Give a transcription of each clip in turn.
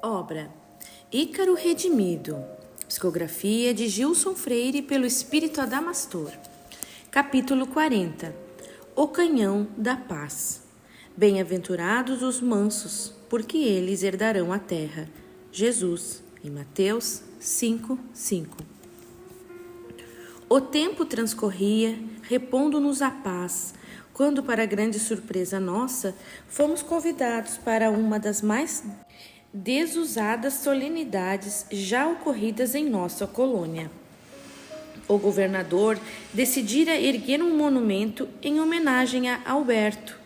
Obra Ícaro Redimido. Psicografia de Gilson Freire pelo Espírito Adamastor. Capítulo 40. O Canhão da Paz. Bem-aventurados os mansos, porque eles herdarão a terra. Jesus, em Mateus 5:5. O tempo transcorria, repondo-nos a paz, quando, para grande surpresa nossa, fomos convidados para uma das mais desusadas solenidades já ocorridas em nossa colônia. O governador decidira erguer um monumento em homenagem a Alberto.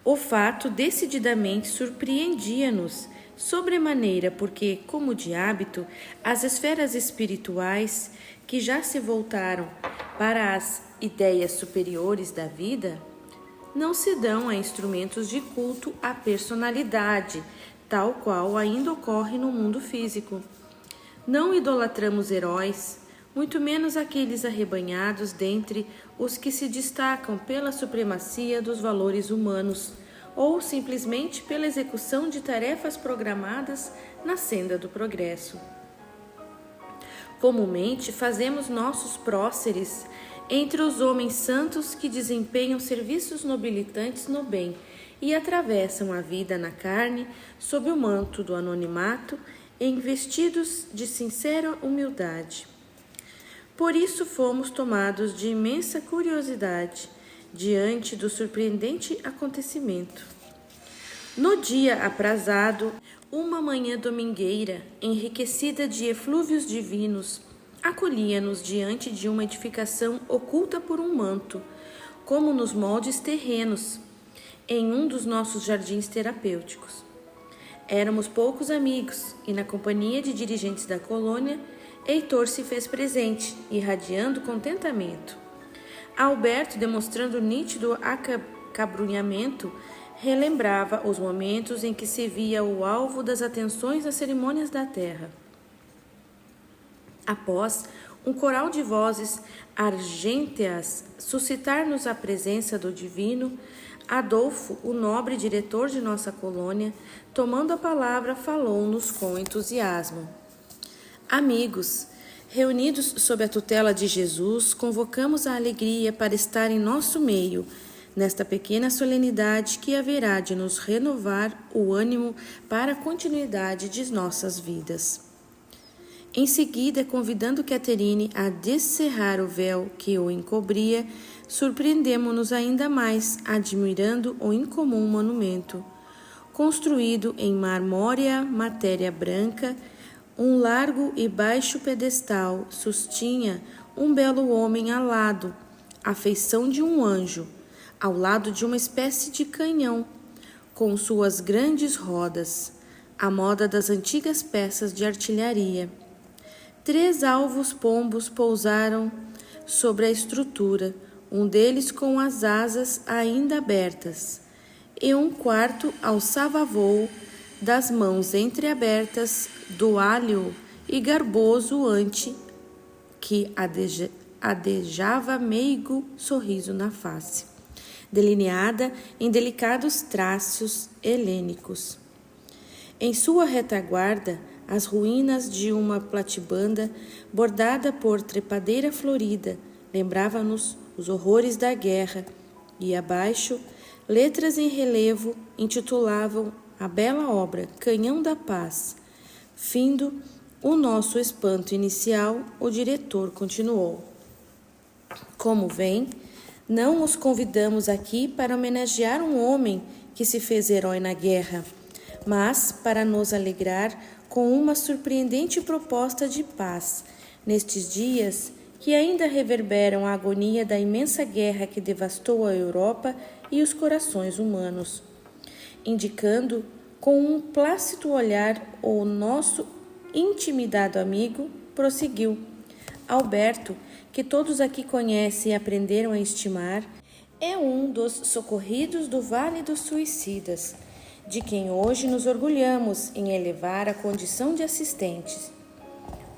O fato decididamente surpreendia-nos, sobremaneira porque, como de hábito, as esferas espirituais, que já se voltaram para as ideias superiores da vida, não se dão a instrumentos de culto à personalidade, tal qual ainda ocorre no mundo físico. Não idolatramos heróis, muito menos aqueles arrebanhados dentre os que se destacam pela supremacia dos valores humanos, ou simplesmente pela execução de tarefas programadas na senda do progresso. Comumente fazemos nossos próceres entre os homens santos que desempenham serviços nobilitantes no bem e atravessam a vida na carne sob o manto do anonimato, investidos de sincera humildade. Por isso fomos tomados de imensa curiosidade diante do surpreendente acontecimento. No dia aprazado, uma manhã domingueira, enriquecida de eflúvios divinos, acolhia-nos diante de uma edificação oculta por um manto, como nos moldes terrenos, em um dos nossos jardins terapêuticos. Éramos poucos amigos e, na companhia de dirigentes da colônia, Heitor se fez presente, irradiando contentamento. Alberto, demonstrando nítido acabrunhamento, relembrava os momentos em que se via o alvo das atenções às cerimônias da terra. Após um coral de vozes argênteas suscitar-nos a presença do divino, Adolfo, o nobre diretor de nossa colônia, tomando a palavra, falou-nos com entusiasmo. Amigos, reunidos sob a tutela de Jesus, convocamos a alegria para estar em nosso meio, nesta pequena solenidade que haverá de nos renovar o ânimo para a continuidade de nossas vidas. Em seguida, convidando Caterine a descerrar o véu que o encobria, surpreendemo-nos ainda mais, admirando o incomum monumento. Construído em marmórea matéria branca, um largo e baixo pedestal sustinha um belo homem alado, à feição de um anjo, ao lado de uma espécie de canhão, com suas grandes rodas, à moda das antigas peças de artilharia. 3 alvos pombos pousaram sobre a estrutura, um deles com as asas ainda abertas, e um quarto alçava voo das mãos entreabertas do alho e garboso ante que adejava meigo sorriso na face, delineada em delicados traços helênicos. Em sua retaguarda, as ruínas de uma platibanda bordada por trepadeira florida lembrava-nos os horrores da guerra, e abaixo, letras em relevo intitulavam a bela obra Canhão da Paz. Findo o nosso espanto inicial, o diretor continuou. Como vem, não os convidamos aqui para homenagear um homem que se fez herói na guerra, mas para nos alegrar com uma surpreendente proposta de paz, nestes dias que ainda reverberam a agonia da imensa guerra que devastou a Europa e os corações humanos. Indicando com um plácido olhar o nosso intimidado amigo, prosseguiu. Alberto, que todos aqui conhecem e aprenderam a estimar, é um dos socorridos do Vale dos Suicidas, de quem hoje nos orgulhamos em elevar a condição de assistentes.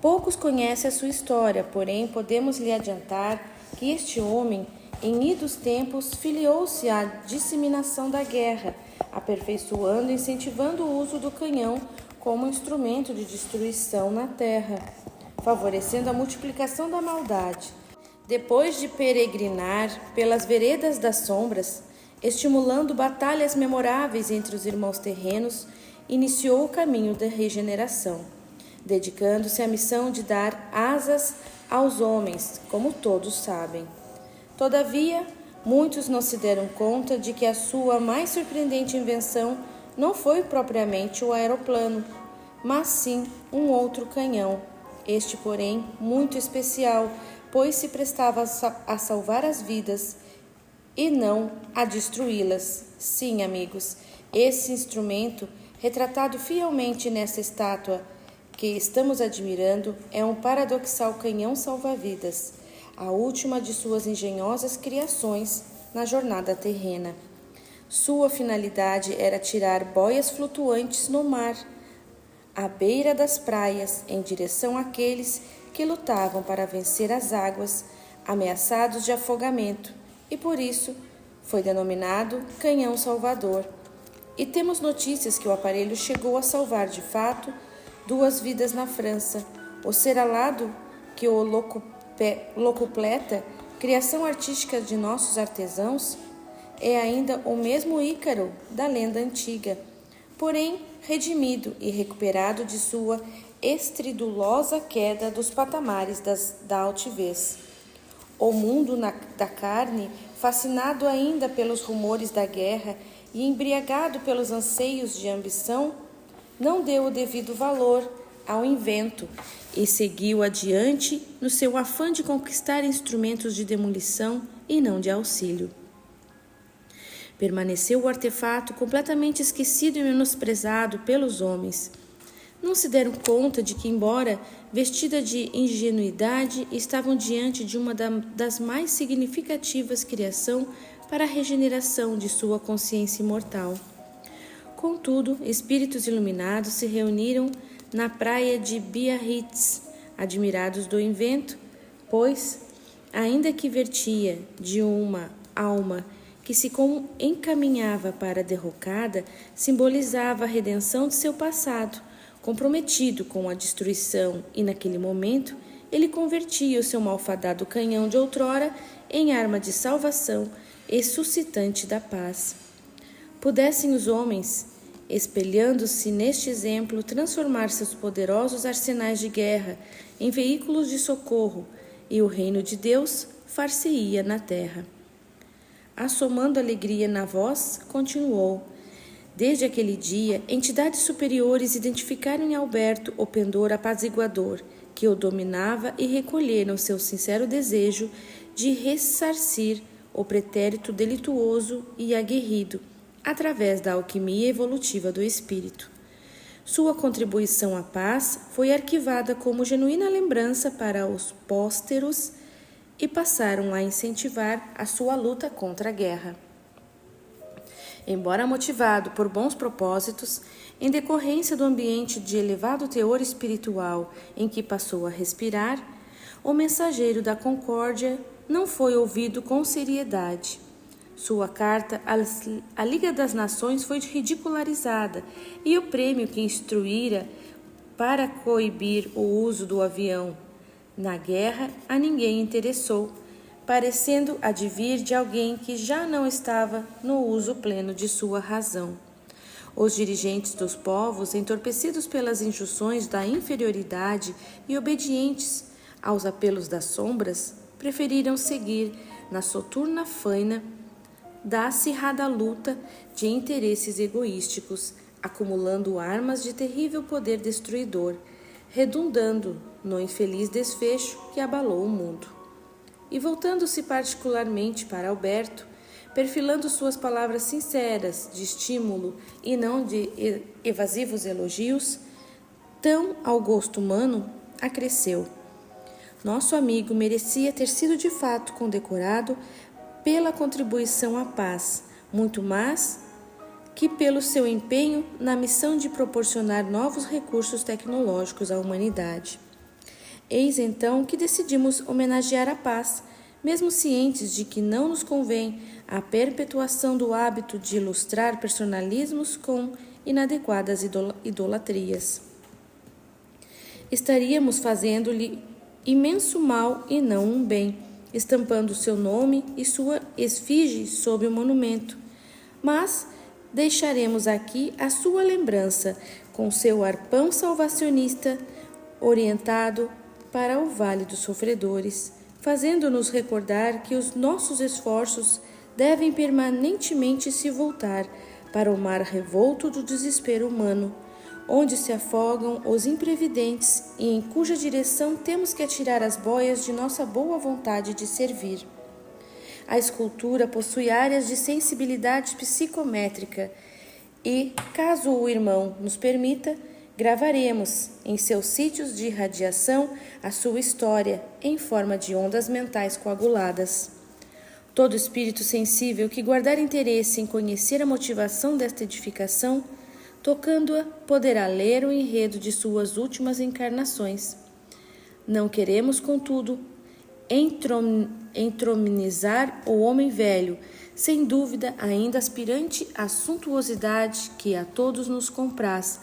Poucos conhecem a sua história, porém podemos lhe adiantar que este homem, em idos tempos, filiou-se à disseminação da guerra, aperfeiçoando e incentivando o uso do canhão como instrumento de destruição na terra, favorecendo a multiplicação da maldade. Depois de peregrinar pelas veredas das sombras, estimulando batalhas memoráveis entre os irmãos terrenos, iniciou o caminho da regeneração, dedicando-se à missão de dar asas aos homens, como todos sabem. Todavia, muitos não se deram conta de que a sua mais surpreendente invenção não foi propriamente o aeroplano, mas sim um outro canhão. Este, porém, muito especial, pois se prestava a salvar as vidas e não a destruí-las. Sim, amigos, esse instrumento, retratado fielmente nessa estátua que estamos admirando, é um paradoxal canhão salva-vidas, a última de suas engenhosas criações na jornada terrena. Sua finalidade era tirar boias flutuantes no mar, à beira das praias, em direção àqueles que lutavam para vencer as águas, ameaçados de afogamento, e por isso foi denominado Canhão Salvador. E temos notícias que o aparelho chegou a salvar de fato 2 vidas na França. O serralado que o locupleta, criação artística de nossos artesãos, é ainda o mesmo Ícaro da lenda antiga, porém redimido e recuperado de sua estridulosa queda dos patamares da altivez. O mundo da carne, fascinado ainda pelos rumores da guerra e embriagado pelos anseios de ambição, não deu o devido valor ao invento e seguiu adiante no seu afã de conquistar instrumentos de demolição e não de auxílio. Permaneceu o artefato completamente esquecido e menosprezado pelos homens. Não se deram conta de que, embora vestida de ingenuidade, estavam diante de uma das mais significativas criações para a regeneração de sua consciência imortal. Contudo, espíritos iluminados se reuniram na praia de Biarritz, admirados do invento, pois, ainda que vertia de uma alma que se encaminhava para a derrocada, simbolizava a redenção de seu passado, comprometido com a destruição, e naquele momento ele convertia o seu malfadado canhão de outrora em arma de salvação e suscitante da paz. Pudessem os homens, espelhando-se neste exemplo, transformar seus poderosos arsenais de guerra em veículos de socorro, e o reino de Deus far-se-ia na terra. Assomando alegria na voz, continuou: desde aquele dia, entidades superiores identificaram em Alberto o pendor apaziguador que o dominava e recolheram seu sincero desejo de ressarcir o pretérito delituoso e aguerrido através da alquimia evolutiva do espírito. Sua contribuição à paz foi arquivada como genuína lembrança para os pósteros e passaram a incentivar a sua luta contra a guerra. Embora motivado por bons propósitos, em decorrência do ambiente de elevado teor espiritual em que passou a respirar, o mensageiro da concórdia não foi ouvido com seriedade. Sua carta à Liga das Nações foi ridicularizada e o prêmio que instruíra para coibir o uso do avião na guerra a ninguém interessou, parecendo advir de alguém que já não estava no uso pleno de sua razão. Os dirigentes dos povos, entorpecidos pelas injunções da inferioridade e obedientes aos apelos das sombras, preferiram seguir na soturna faina da acirrada luta de interesses egoísticos, acumulando armas de terrível poder destruidor, redundando no infeliz desfecho que abalou o mundo. E voltando-se particularmente para Alberto, perfilando suas palavras sinceras de estímulo e não de evasivos elogios, tão ao gosto humano, acresceu: nosso amigo merecia ter sido de fato condecorado pela contribuição à paz, muito mais que pelo seu empenho na missão de proporcionar novos recursos tecnológicos à humanidade. Eis então que decidimos homenagear a paz, mesmo cientes de que não nos convém a perpetuação do hábito de ilustrar personalismos com inadequadas idolatrias. Estaríamos fazendo-lhe imenso mal e não um bem, estampando seu nome e sua esfinge sob o monumento. Mas deixaremos aqui a sua lembrança, com seu arpão salvacionista orientado para o Vale dos Sofredores, fazendo-nos recordar que os nossos esforços devem permanentemente se voltar para o mar revolto do desespero humano, onde se afogam os imprevidentes e em cuja direção temos que atirar as boias de nossa boa vontade de servir. A escultura possui áreas de sensibilidade psicométrica e, caso o irmão nos permita, gravaremos em seus sítios de irradiação a sua história em forma de ondas mentais coaguladas. Todo espírito sensível que guardar interesse em conhecer a motivação desta edificação, tocando-a, poderá ler o enredo de suas últimas encarnações. Não queremos, contudo, entrominizar o homem velho, sem dúvida ainda aspirante à suntuosidade que a todos nos compraz.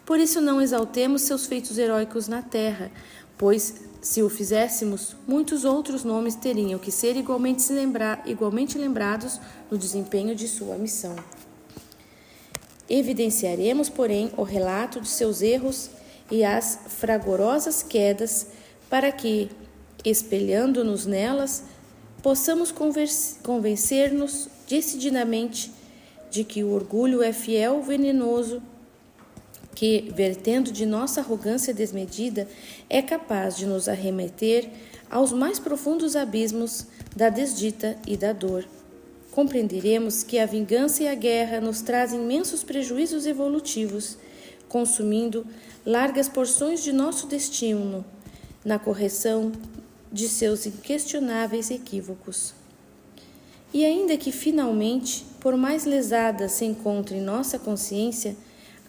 Por isso não exaltemos seus feitos heróicos na terra, pois, se o fizéssemos, muitos outros nomes teriam que ser igualmente lembrados no desempenho de sua missão. Evidenciaremos, porém, o relato de seus erros e as fragorosas quedas, para que, espelhando-nos nelas, possamos convencer-nos decididamente de que o orgulho é fiel venenoso que, vertendo de nossa arrogância desmedida, é capaz de nos arremeter aos mais profundos abismos da desdita e da dor. Compreenderemos que a vingança e a guerra nos trazem imensos prejuízos evolutivos, consumindo largas porções de nosso destino na correção de seus inquestionáveis equívocos. E ainda que, finalmente, por mais lesada se encontre nossa consciência,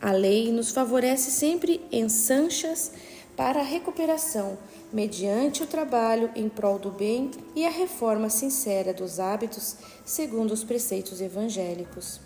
a lei nos favorece sempre ensanchas para a recuperação, mediante o trabalho em prol do bem e a reforma sincera dos hábitos segundo os preceitos evangélicos.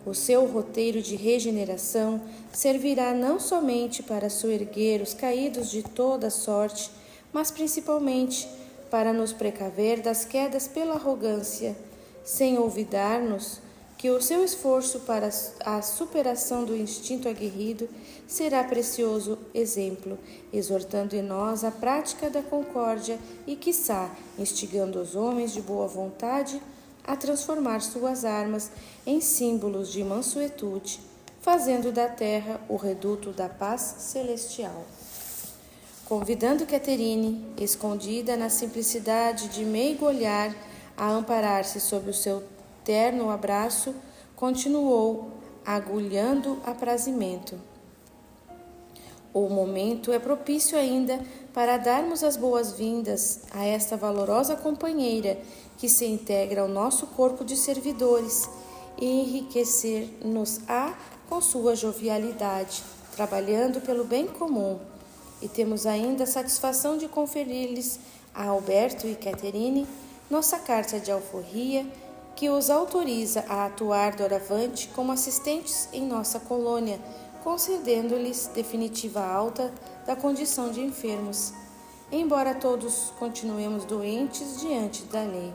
O seu roteiro de regeneração servirá não somente para soerguer os caídos de toda sorte, mas principalmente para nos precaver das quedas pela arrogância, sem olvidar-nos que o seu esforço para a superação do instinto aguerrido será precioso exemplo, exortando em nós a prática da concórdia e, quiçá, instigando os homens de boa vontade a transformar suas armas em símbolos de mansuetude, fazendo da terra o reduto da paz celestial. Convidando Caterine, escondida na simplicidade de meigo olhar, a amparar-se sob o seu terno abraço, continuou, agulhando aprazimento. O momento é propício ainda para darmos as boas-vindas a esta valorosa companheira que se integra ao nosso corpo de servidores e enriquecer-nos-á com sua jovialidade, trabalhando pelo bem comum. E temos ainda a satisfação de conferir-lhes a Alberto e Caterine nossa carta de alforria, que os autoriza a atuar doravante como assistentes em nossa colônia, concedendo-lhes definitiva alta da condição de enfermos, embora todos continuemos doentes diante da lei.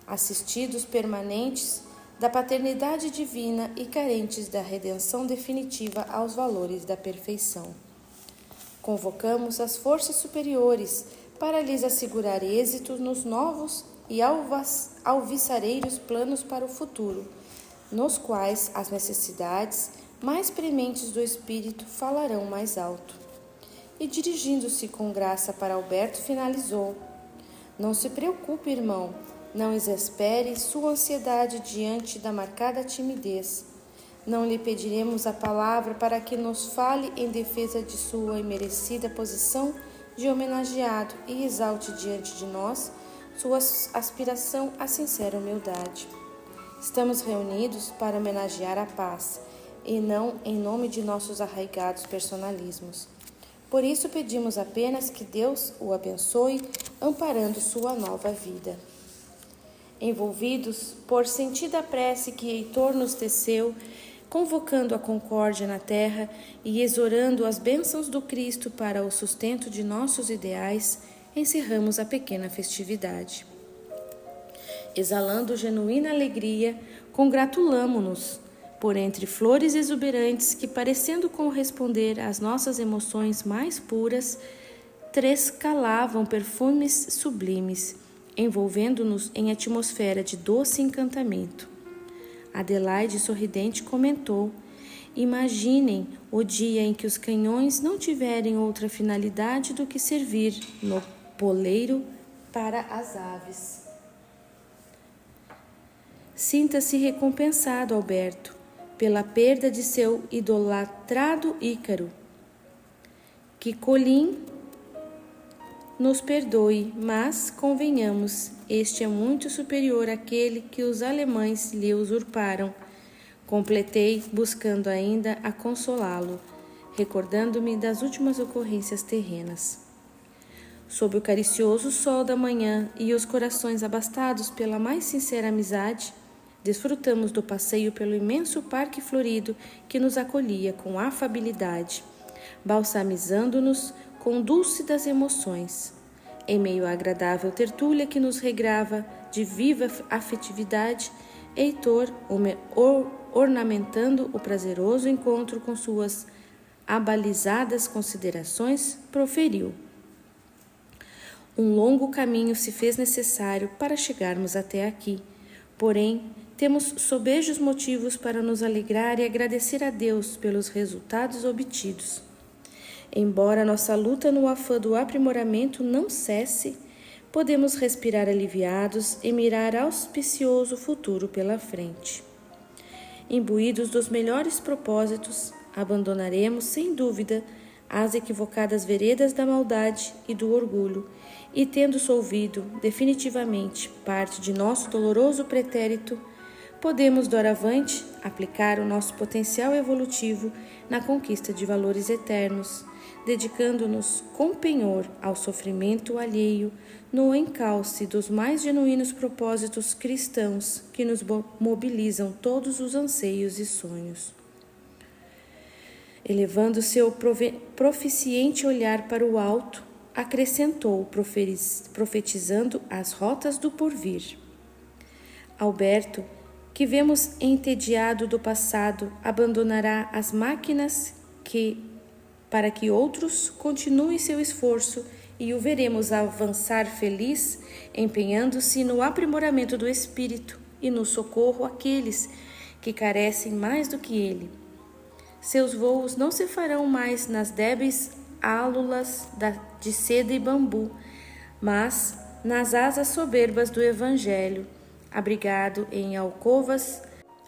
Assistidos permanentes da paternidade divina e carentes da redenção definitiva aos valores da perfeição. Convocamos as forças superiores para lhes assegurar êxito nos novos e alviçareiros planos para o futuro, nos quais as necessidades mais prementes do espírito falarão mais alto. E dirigindo-se com graça para Alberto, finalizou: Não se preocupe, irmão, não exaspere sua ansiedade diante da marcada timidez. Não lhe pediremos a palavra para que nos fale em defesa de sua imerecida posição de homenageado e exalte diante de nós sua aspiração à sincera humildade. Estamos reunidos para homenagear a paz, e não em nome de nossos arraigados personalismos. Por isso pedimos apenas que Deus o abençoe, amparando sua nova vida. Envolvidos por sentida prece que Heitor nos teceu, convocando a concórdia na terra e exorando as bênçãos do Cristo para o sustento de nossos ideais, encerramos a pequena festividade. Exalando genuína alegria, congratulamo-nos por entre flores exuberantes que, parecendo corresponder às nossas emoções mais puras, trescalavam perfumes sublimes, envolvendo-nos em atmosfera de doce encantamento. Adelaide, sorridente, comentou: imaginem o dia em que os canhões não tiverem outra finalidade do que servir no poleiro para as aves. Sinta-se recompensado, Alberto, pela perda de seu idolatrado Ícaro. Que Colin nos perdoe, mas, convenhamos, este é muito superior àquele que os alemães lhe usurparam. Completei, buscando ainda a consolá-lo, recordando-me das últimas ocorrências terrenas. Sob o caricioso sol da manhã e os corações abastados pela mais sincera amizade, desfrutamos do passeio pelo imenso parque florido que nos acolhia com afabilidade, balsamizando-nos com o dulce das emoções. Em meio à agradável tertúlia que nos regrava de viva afetividade, Heitor, ornamentando o prazeroso encontro com suas abalizadas considerações, proferiu: um longo caminho se fez necessário para chegarmos até aqui, porém, temos sobejos motivos para nos alegrar e agradecer a Deus pelos resultados obtidos. Embora nossa luta no afã do aprimoramento não cesse, podemos respirar aliviados e mirar auspicioso futuro pela frente. Imbuídos dos melhores propósitos, abandonaremos, sem dúvida, as equivocadas veredas da maldade e do orgulho, e tendo solvido definitivamente parte de nosso doloroso pretérito, podemos, doravante, aplicar o nosso potencial evolutivo na conquista de valores eternos, dedicando-nos com penhor ao sofrimento alheio no encalce dos mais genuínos propósitos cristãos que nos mobilizam todos os anseios e sonhos. Elevando seu proficiente olhar para o alto, acrescentou, profetizando as rotas do porvir: Alberto, que vemos entediado do passado, abandonará as máquinas para que outros continuem seu esforço, e o veremos avançar feliz, empenhando-se no aprimoramento do espírito e no socorro àqueles que carecem mais do que ele. Seus voos não se farão mais nas débeis álulas de seda e bambu, mas nas asas soberbas do Evangelho, abrigado em alcovas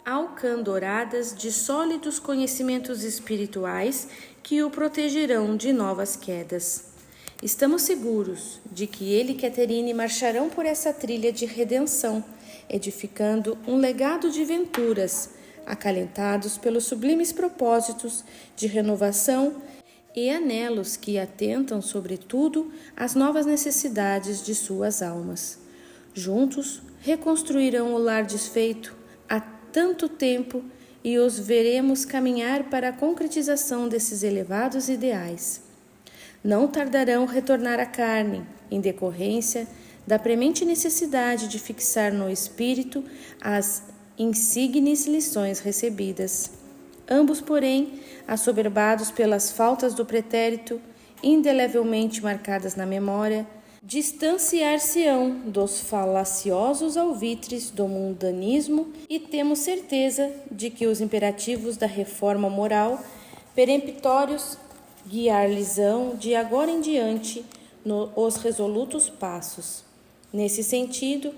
alcandoradas de sólidos conhecimentos espirituais que o protegerão de novas quedas. Estamos seguros de que ele e Caterine marcharão por essa trilha de redenção, edificando um legado de venturas, acalentados pelos sublimes propósitos de renovação e anelos que atentam, sobretudo, às novas necessidades de suas almas. Juntos, reconstruirão o lar desfeito há tanto tempo e os veremos caminhar para a concretização desses elevados ideais. Não tardarão retornar à carne, em decorrência da premente necessidade de fixar no espírito as insignes lições recebidas. Ambos, porém, assoberbados pelas faltas do pretérito, indelevelmente marcadas na memória, distanciar-se-ão dos falaciosos alvitres do mundanismo, e temos certeza de que os imperativos da reforma moral peremptórios guiar-lhes-ão de agora em diante os resolutos passos. Nesse sentido,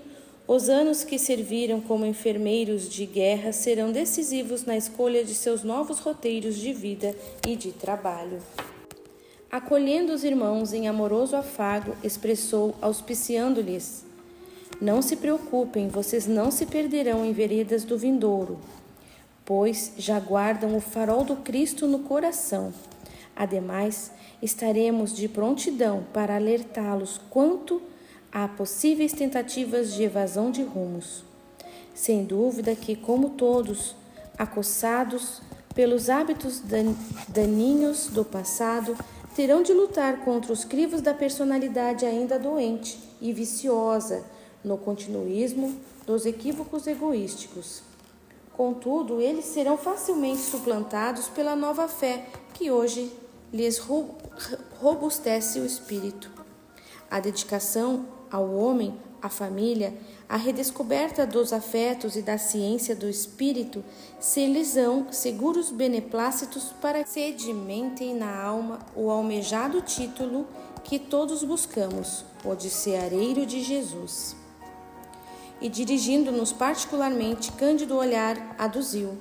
os anos que serviram como enfermeiros de guerra serão decisivos na escolha de seus novos roteiros de vida e de trabalho. Acolhendo os irmãos em amoroso afago, expressou, auspiciando-lhes: não se preocupem, vocês não se perderão em veredas do vindouro, pois já guardam o farol do Cristo no coração. Ademais, estaremos de prontidão para alertá-los quanto a possíveis tentativas de evasão de rumos. Sem dúvida que, como todos, acossados pelos hábitos daninhos do passado, terão de lutar contra os crivos da personalidade ainda doente e viciosa no continuismo dos equívocos egoísticos. Contudo, eles serão facilmente suplantados pela nova fé que hoje lhes robustece o espírito. A dedicação ao homem, à família, a redescoberta dos afetos e da ciência do espírito ser-lhes-ão seguros beneplácitos para que sedimentem na alma o almejado título que todos buscamos, o de ceareiro de Jesus. E dirigindo-nos particularmente, cândido olhar aduziu: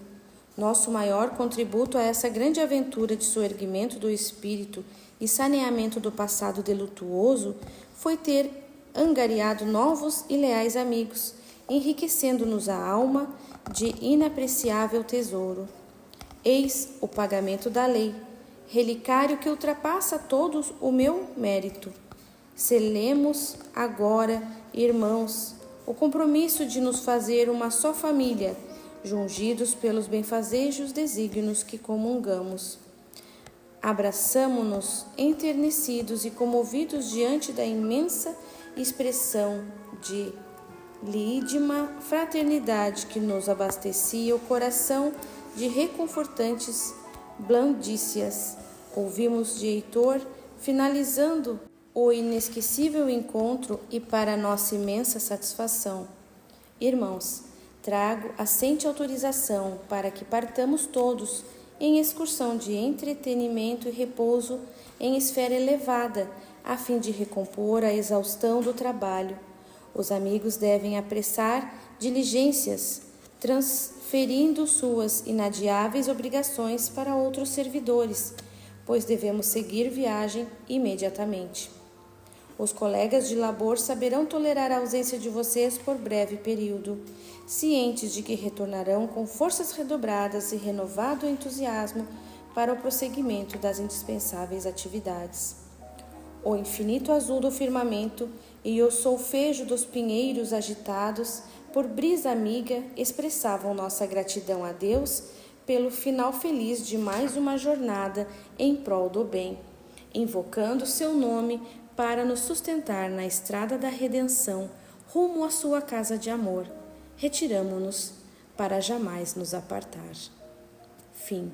nosso maior contributo a essa grande aventura de soerguimento do espírito e saneamento do passado delutuoso foi ter angariado novos e leais amigos, enriquecendo-nos a alma de inapreciável tesouro. Eis o pagamento da lei, relicário que ultrapassa todos o meu mérito. Selemos agora, irmãos, o compromisso de nos fazer uma só família, jungidos pelos benfazejos desígnios que comungamos. Abraçamo-nos enternecidos e comovidos diante da imensa expressão de lídima fraternidade que nos abastecia o coração de reconfortantes blandícias. Ouvimos de Heitor, finalizando o inesquecível encontro e para nossa imensa satisfação: irmãos, trago assente autorização para que partamos todos em excursão de entretenimento e repouso em esfera elevada, a fim de recompor a exaustão do trabalho. Os amigos devem apressar diligências, transferindo suas inadiáveis obrigações para outros servidores, pois devemos seguir viagem imediatamente. Os colegas de labor saberão tolerar a ausência de vocês por breve período, cientes de que retornarão com forças redobradas e renovado entusiasmo para o prosseguimento das indispensáveis atividades. O infinito azul do firmamento e o solfejo dos pinheiros agitados por brisa amiga expressavam nossa gratidão a Deus pelo final feliz de mais uma jornada em prol do bem, invocando seu nome para nos sustentar na estrada da redenção rumo à sua casa de amor. Retiramo-nos para jamais nos apartar. Fim.